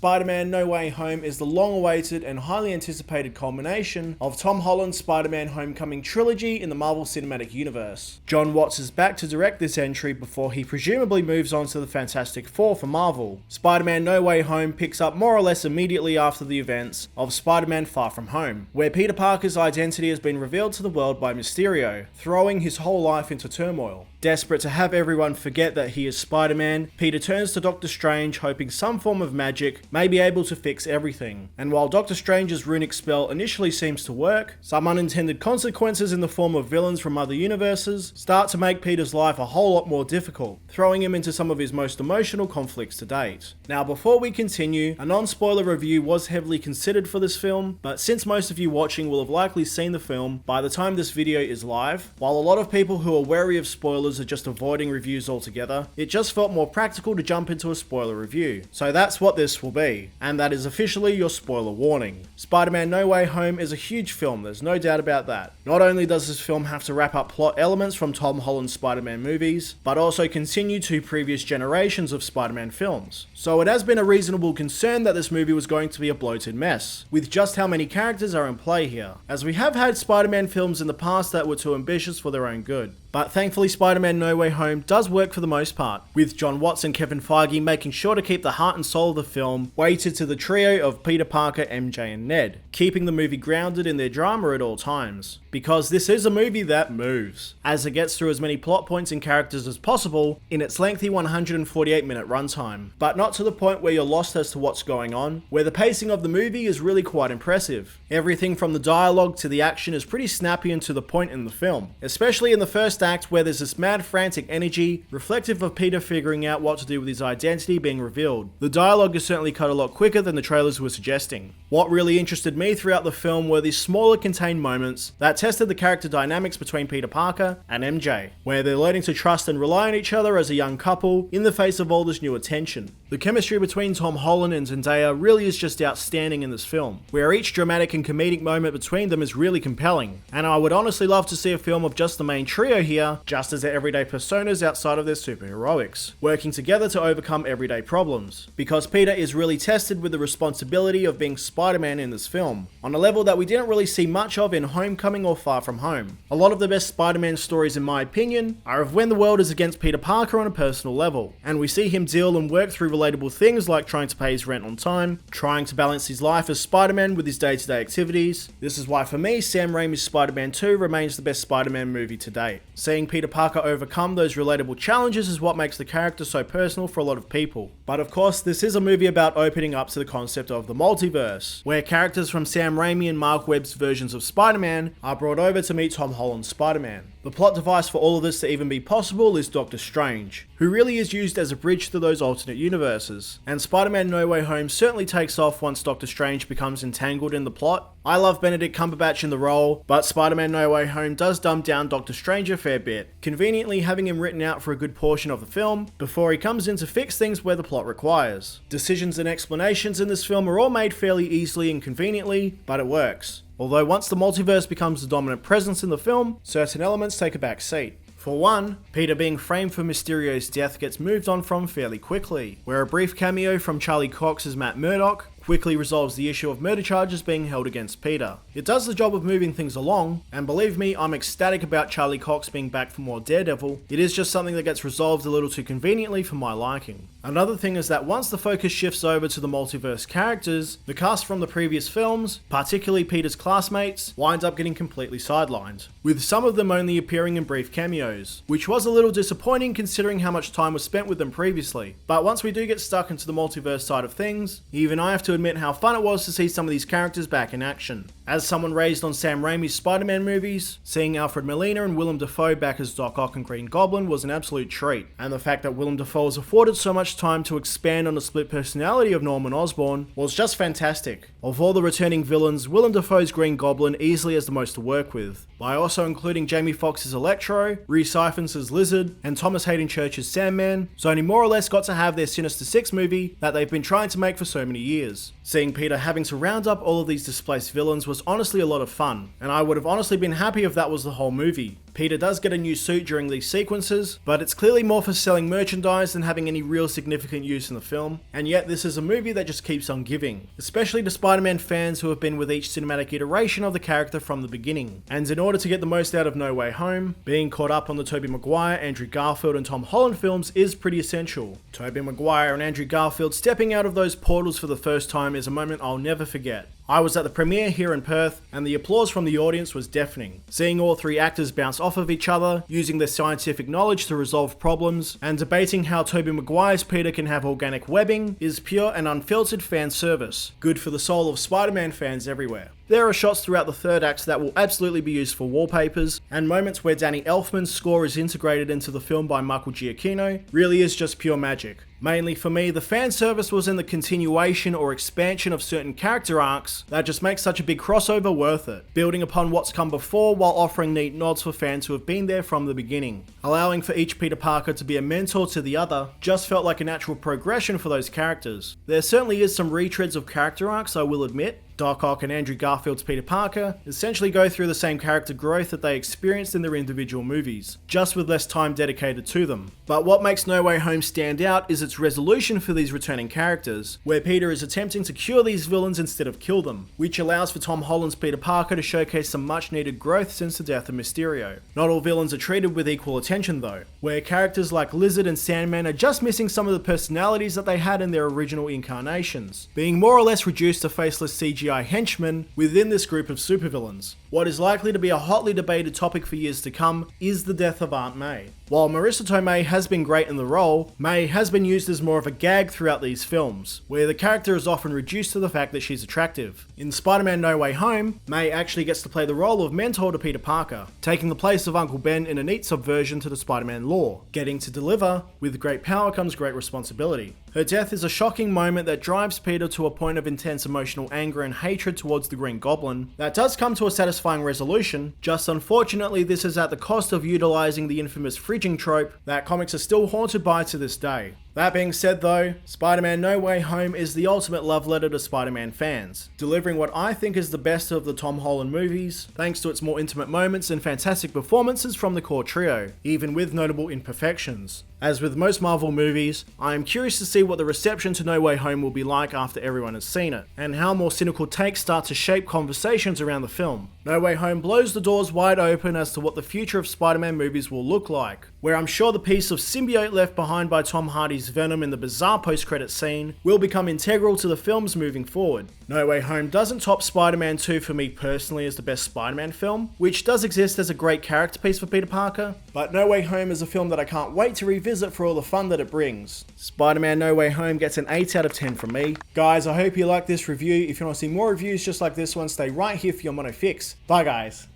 Spider-Man No Way Home is the long-awaited and highly anticipated culmination of Tom Holland's Spider-Man Homecoming trilogy in the Marvel Cinematic Universe. Jon Watts is back to direct this entry before he presumably moves on to the Fantastic Four for Marvel. Spider-Man No Way Home picks up more or less immediately after the events of Spider-Man Far From Home, where Peter Parker's identity has been revealed to the world by Mysterio, throwing his whole life into turmoil. Desperate to have everyone forget that he is Spider-Man, Peter turns to Doctor Strange hoping some form of magic may be able to fix everything. And while Doctor Strange's runic spell initially seems to work, some unintended consequences in the form of villains from other universes start to make Peter's life a whole lot more difficult, throwing him into some of his most emotional conflicts to date. Now before we continue, a non-spoiler review was heavily considered for this film, but since most of you watching will have likely seen the film by the time this video is live, while a lot of people who are wary of spoilers are just avoiding reviews altogether, it just felt more practical to jump into a spoiler review. So that's what this will be, and that is officially your spoiler warning. Spider-Man No Way Home is a huge film, there's no doubt about that. Not only does this film have to wrap up plot elements from Tom Holland's Spider-Man movies, but also continue to previous generations of Spider-Man films. So it has been a reasonable concern that this movie was going to be a bloated mess, with just how many characters are in play here, as we have had Spider-Man films in the past that were too ambitious for their own good. But thankfully Spider-Man No Way Home does work for the most part, with Jon Watts and Kevin Feige making sure to keep the heart and soul of the film weighted to the trio of Peter Parker, MJ and Ned, keeping the movie grounded in their drama at all times. Because this is a movie that moves, as it gets through as many plot points and characters as possible in its lengthy 148-minute runtime, but not to the point where you're lost as to what's going on, where the pacing of the movie is really quite impressive. Everything from the dialogue to the action is pretty snappy and to the point in the film, especially in the first act where there's this mad frantic energy reflective of Peter figuring out what to do with his identity being revealed. The dialogue is certainly cut a lot quicker than the trailers were suggesting. What really interested me throughout the film were these smaller contained moments that tested the character dynamics between Peter Parker and MJ, where they're learning to trust and rely on each other as a young couple in the face of all this new attention. The chemistry between Tom Holland and Zendaya really is just outstanding in this film, where each dramatic and comedic moment between them is really compelling, and I would honestly love to see a film of just the main trio here, just as their everyday personas outside of their superheroics, working together to overcome everyday problems, because Peter is really tested with the responsibility of being Spider-Man in this film, on a level that we didn't really see much of in Homecoming or Far From Home. A lot of the best Spider-Man stories in my opinion are of when the world is against Peter Parker on a personal level, and we see him deal and work through relatable things like trying to pay his rent on time, trying to balance his life as Spider-Man with his day-to-day activities. This is why for me Sam Raimi's Spider-Man 2 remains the best Spider-Man movie to date. Seeing Peter Parker overcome those relatable challenges is what makes the character so personal for a lot of people. But of course this is a movie about opening up to the concept of the multiverse, where characters from Sam Raimi and Mark Webb's versions of Spider-Man are brought over to meet Tom Holland's Spider-Man. The plot device for all of this to even be possible is Doctor Strange, who really is used as a bridge to those alternate universes, and Spider-Man No Way Home certainly takes off once Doctor Strange becomes entangled in the plot. I love Benedict Cumberbatch in the role, but Spider-Man No Way Home does dumb down Doctor Strange a fair bit, conveniently having him written out for a good portion of the film before he comes in to fix things where the plot requires. Decisions and explanations in this film are all made fairly easily and conveniently, but it works. Although once the multiverse becomes the dominant presence in the film, certain elements take a back seat. For one, Peter being framed for Mysterio's death gets moved on from fairly quickly, where a brief cameo from Charlie Cox as Matt Murdock quickly resolves the issue of murder charges being held against Peter. It does the job of moving things along, and believe me, I'm ecstatic about Charlie Cox being back for more Daredevil. It is just something that gets resolved a little too conveniently for my liking. Another thing is that once the focus shifts over to the multiverse characters, the cast from the previous films, particularly Peter's classmates, winds up getting completely sidelined, with some of them only appearing in brief cameos, which was a little disappointing considering how much time was spent with them previously. But once we do get stuck into the multiverse side of things, even I have to admit how fun it was to see some of these characters back in action. As someone raised on Sam Raimi's Spider-Man movies, seeing Alfred Molina and Willem Dafoe back as Doc Ock and Green Goblin was an absolute treat, and the fact that Willem Dafoe was afforded so much time to expand on the split personality of Norman Osborn was just fantastic. Of all the returning villains, Willem Dafoe's Green Goblin easily has the most to work with, by also including Jamie Foxx's Electro, Rhys Ifans' Lizard, and Thomas Hayden Church's Sandman. Sony more or less got to have their Sinister Six movie that they've been trying to make for so many years. Seeing Peter having to round up all of these displaced villains was honestly a lot of fun, and I would have honestly been happy if that was the whole movie. Peter does get a new suit during these sequences, but it's clearly more for selling merchandise than having any real significant use in the film, and yet this is a movie that just keeps on giving, especially to Spider-Man fans who have been with each cinematic iteration of the character from the beginning. And in order to get the most out of No Way Home, being caught up on the Tobey Maguire, Andrew Garfield and Tom Holland films is pretty essential. Tobey Maguire and Andrew Garfield stepping out of those portals for the first time is a moment I'll never forget. I was at the premiere here in Perth, and the applause from the audience was deafening. Seeing all three actors bounce off of each other, using their scientific knowledge to resolve problems, and debating how Tobey Maguire's Peter can have organic webbing is pure and unfiltered fan service. Good for the soul of Spider-Man fans everywhere. There are shots throughout the third act that will absolutely be used for wallpapers, and moments where Danny Elfman's score is integrated into the film by Michael Giacchino really is just pure magic. Mainly for me, the fan service was in the continuation or expansion of certain character arcs that just makes such a big crossover worth it, building upon what's come before while offering neat nods for fans who have been there from the beginning. Allowing for each Peter Parker to be a mentor to the other just felt like a natural progression for those characters. There certainly is some retreads of character arcs, I will admit. Doc Ock and Andrew Garfield's Peter Parker essentially go through the same character growth that they experienced in their individual movies, just with less time dedicated to them. But what makes No Way Home stand out is its resolution for these returning characters, where Peter is attempting to cure these villains instead of kill them, which allows for Tom Holland's Peter Parker to showcase some much needed growth since the death of Mysterio. Not all villains are treated with equal attention though, where characters like Lizard and Sandman are just missing some of the personalities that they had in their original incarnations, being more or less reduced to faceless CGI henchmen within this group of supervillains. What is likely to be a hotly debated topic for years to come is the death of Aunt May. While Marisa Tomei has been great in the role, May has been used as more of a gag throughout these films, where the character is often reduced to the fact that she's attractive. In Spider-Man No Way Home, May actually gets to play the role of mentor to Peter Parker, taking the place of Uncle Ben in a neat subversion to the Spider-Man lore, getting to deliver, with great power comes great responsibility. Her death is a shocking moment that drives Peter to a point of intense emotional anger and hatred towards the Green Goblin that does come to a satisfying resolution, just unfortunately this is at the cost of utilising the infamous fridging trope that comics are still haunted by to this day. That being said though, Spider-Man No Way Home is the ultimate love letter to Spider-Man fans, delivering what I think is the best of the Tom Holland movies, thanks to its more intimate moments and fantastic performances from the core trio, even with notable imperfections. As with most Marvel movies, I am curious to see what the reception to No Way Home will be like after everyone has seen it, and how more cynical takes start to shape conversations around the film. No Way Home blows the doors wide open as to what the future of Spider-Man movies will look like, where I'm sure the piece of symbiote left behind by Tom Hardy's Venom in the bizarre post-credit scene will become integral to the films moving forward. No Way Home doesn't top Spider-Man 2 for me personally as the best Spider-Man film, which does exist as a great character piece for Peter Parker, but No Way Home is a film that I can't wait to revisit for all the fun that it brings. Spider-Man No Way Home gets an 8 out of 10 from me. Guys, I hope you like this review. If you want to see more reviews just like this one, stay right here for your mono fix. Bye guys.